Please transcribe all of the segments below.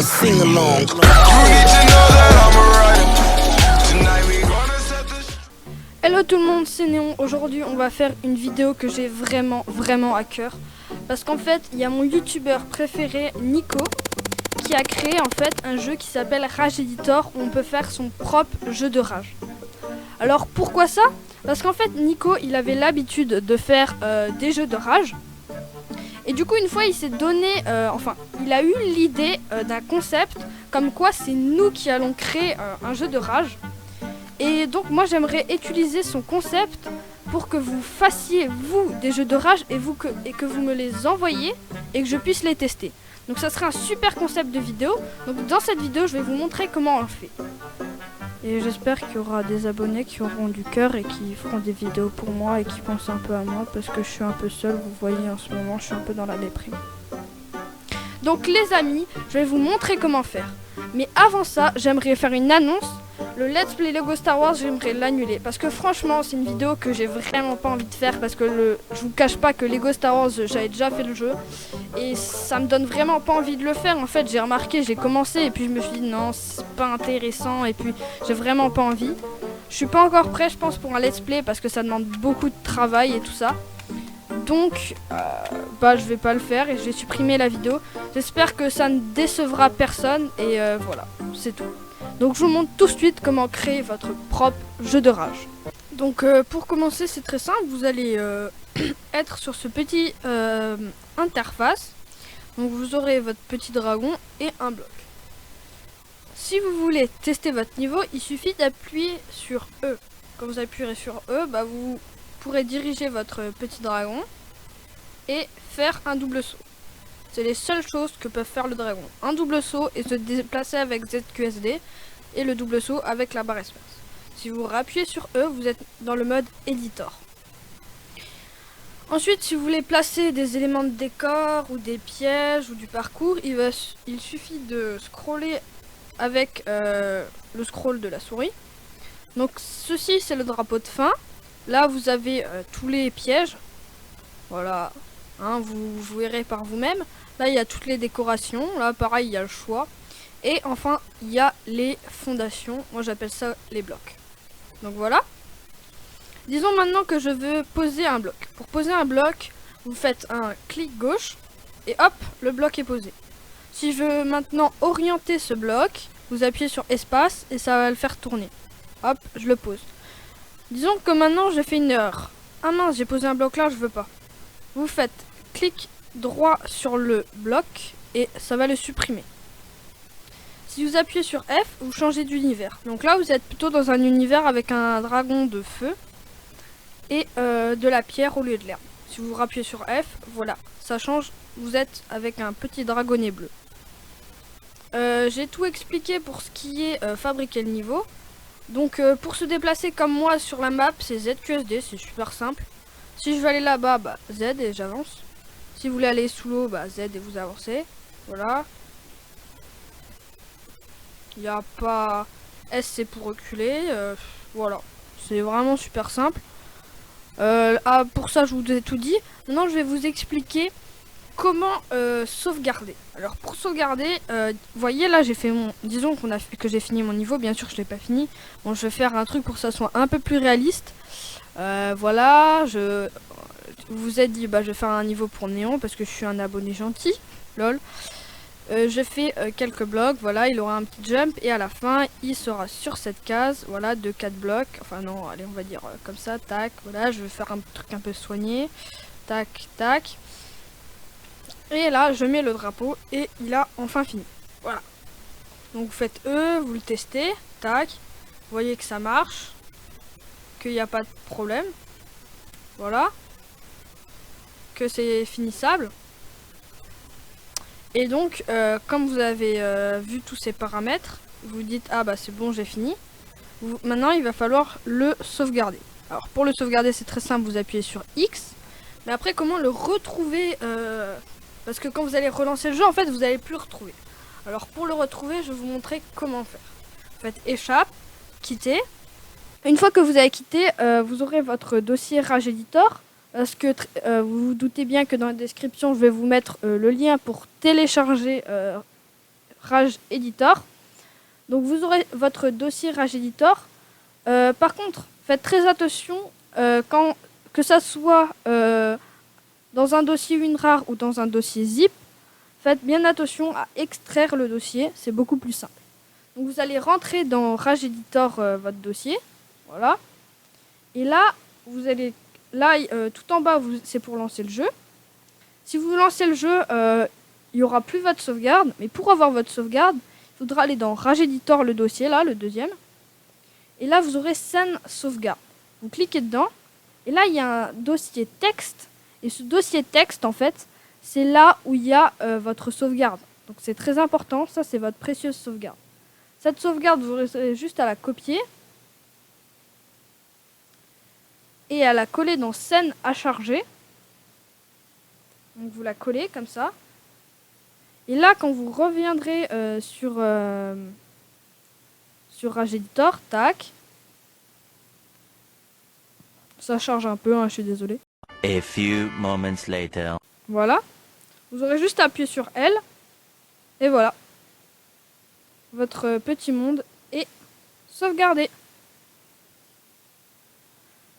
a sing-along. Hello tout le monde, c'est Néon. Aujourd'hui on va faire une vidéo que j'ai vraiment à cœur. Parce qu'en fait il y a mon youtubeur préféré Nico qui a créé en fait un jeu qui s'appelle Rage Editor où on peut faire son propre jeu de rage. Alors pourquoi ça? Parce qu'en fait Nico il avait l'habitude de faire des jeux de rage. Et du coup une fois il s'est donné, il a eu l'idée d'un concept comme quoi c'est nous qui allons créer un jeu de rage. Et donc moi j'aimerais utiliser son concept pour que vous fassiez vous des jeux de rage et que vous me les envoyiez et que je puisse les tester. Donc ça serait un super concept de vidéo. Donc dans cette vidéo je vais vous montrer comment on le fait. Et j'espère qu'il y aura des abonnés qui auront du cœur et qui feront des vidéos pour moi et qui pensent un peu à moi parce que je suis un peu seule, vous voyez en ce moment je suis un peu dans la déprime. Donc les amis, je vais vous montrer comment faire. Mais avant ça, j'aimerais faire une annonce. Le Let's Play Lego Star Wars, j'aimerais l'annuler. Parce que franchement, c'est une vidéo que j'ai vraiment pas envie de faire. Parce que je vous cache pas que Lego Star Wars, j'avais déjà fait le jeu. Et ça me donne vraiment pas envie de le faire. En fait, j'ai remarqué, j'ai commencé et puis je me suis dit non, c'est pas intéressant. Et puis, j'ai vraiment pas envie. Je suis pas encore prêt, je pense, pour un Let's Play. Parce que ça demande beaucoup de travail et tout ça. Donc, je vais pas le faire et je vais supprimer la vidéo. J'espère que ça ne décevra personne. Et voilà, c'est tout. Donc je vous montre tout de suite comment créer votre propre jeu de rage. Donc pour commencer c'est très simple, vous allez être sur ce petit interface. Donc vous aurez votre petit dragon et un bloc. Si vous voulez tester votre niveau, il suffit d'appuyer sur E. Quand vous appuierez sur E, vous pourrez diriger votre petit dragon et faire un double saut. C'est les seules choses que peuvent faire le dragon. Un double saut et se déplacer avec ZQSD et le double saut avec la barre espace. Si vous rappuyez sur E, vous êtes dans le mode Editor. Ensuite, si vous voulez placer des éléments de décor ou des pièges ou du parcours, il suffit de scroller avec le scroll de la souris. Donc ceci c'est le drapeau de fin. Là vous avez tous les pièges. Voilà, vous verrez par vous-même. Là il y a toutes les décorations, là pareil il y a le choix. Et enfin il y a les fondations, moi j'appelle ça les blocs. Donc voilà. Disons maintenant que je veux poser un bloc. Pour poser un bloc, vous faites un clic gauche et hop, le bloc est posé. Si je veux maintenant orienter ce bloc, vous appuyez sur espace et ça va le faire tourner. Hop, je le pose. Disons que maintenant j'ai fait une erreur. Ah mince, j'ai posé un bloc là, je veux pas. Vous faites clic droit sur le bloc et ça va le supprimer. Si vous appuyez sur F, vous changez d'univers. Donc là, vous êtes plutôt dans un univers avec un dragon de feu et de la pierre au lieu de l'herbe. Si vous rappuyez sur F, voilà, ça change. Vous êtes avec un petit dragonnet bleu. J'ai tout expliqué pour ce qui est fabriquer le niveau. Donc pour se déplacer comme moi sur la map, c'est ZQSD, c'est super simple. Si je veux aller là-bas, Z et j'avance. Si vous voulez aller sous l'eau, Z et vous avancez. Voilà. Il n'y a pas... S c'est pour reculer. Voilà. C'est vraiment super simple. Pour ça je vous ai tout dit. Maintenant je vais vous expliquer comment sauvegarder. Alors pour sauvegarder, vous voyez là j'ai fait mon... Disons que j'ai fini mon niveau. Bien sûr je l'ai pas fini. Bon je vais faire un truc pour que ça soit un peu plus réaliste. Voilà. Je vous ai dit je vais faire un niveau pour Néon parce que je suis un abonné gentil. Lol. Je fais quelques blocs, voilà, il aura un petit jump et à la fin il sera sur cette case, voilà, de 4 blocs, enfin non, allez on va dire comme ça, tac, voilà, je vais faire un truc un peu soigné, tac, tac, et là je mets le drapeau et il a enfin fini, voilà. Donc vous faites E, vous le testez, tac, vous voyez que ça marche, qu'il n'y a pas de problème, voilà, que c'est finissable. Et donc, comme vous avez vu tous ces paramètres, vous dites ah c'est bon j'ai fini. Maintenant il va falloir le sauvegarder. Alors pour le sauvegarder c'est très simple, vous appuyez sur X. Mais après comment le retrouver parce que quand vous allez relancer le jeu en fait vous n'allez plus le retrouver. Alors pour le retrouver je vais vous montrer comment faire. Vous faites échappe, quitter. Une fois que vous avez quitté, vous aurez votre dossier Rage Editor. Parce que vous vous doutez bien que dans la description, je vais vous mettre le lien pour télécharger Rage Editor. Donc vous aurez votre dossier Rage Editor. Par contre, faites très attention que ça soit dans un dossier WinRAR ou dans un dossier zip. Faites bien attention à extraire le dossier, c'est beaucoup plus simple. Donc vous allez rentrer dans Rage Editor votre dossier, voilà. Et là, tout en bas, c'est pour lancer le jeu. Si vous lancez le jeu, il n'y aura plus votre sauvegarde. Mais pour avoir votre sauvegarde, il faudra aller dans Rage Editor, le dossier, là, le deuxième. Et là, vous aurez scène sauvegarde. Vous cliquez dedans. Et là, il y a un dossier texte. Et ce dossier texte, en fait, c'est là où il y a votre sauvegarde. Donc c'est très important. Ça, c'est votre précieuse sauvegarde. Cette sauvegarde, vous aurez juste à la copier. Et à la coller dans scène à charger. Donc vous la collez comme ça. Et là, quand vous reviendrez sur Rage Editor, tac. Ça charge un peu, hein, je suis désolé. A few moments later. Voilà. Vous aurez juste à appuyer sur L. Et voilà. Votre petit monde est sauvegardé.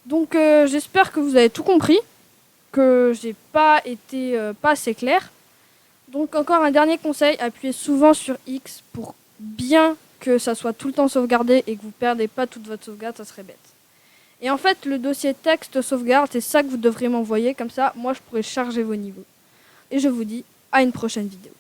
Donc j'espère que vous avez tout compris. Que j'ai pas été pas assez clair. Donc encore un dernier conseil, appuyez souvent sur X pour bien que ça soit tout le temps sauvegardé et que vous perdez pas toute votre sauvegarde, ça serait bête. Et en fait, le dossier texte sauvegarde, c'est ça que vous devriez m'envoyer, comme ça, moi je pourrais charger vos niveaux. Et je vous dis à une prochaine vidéo.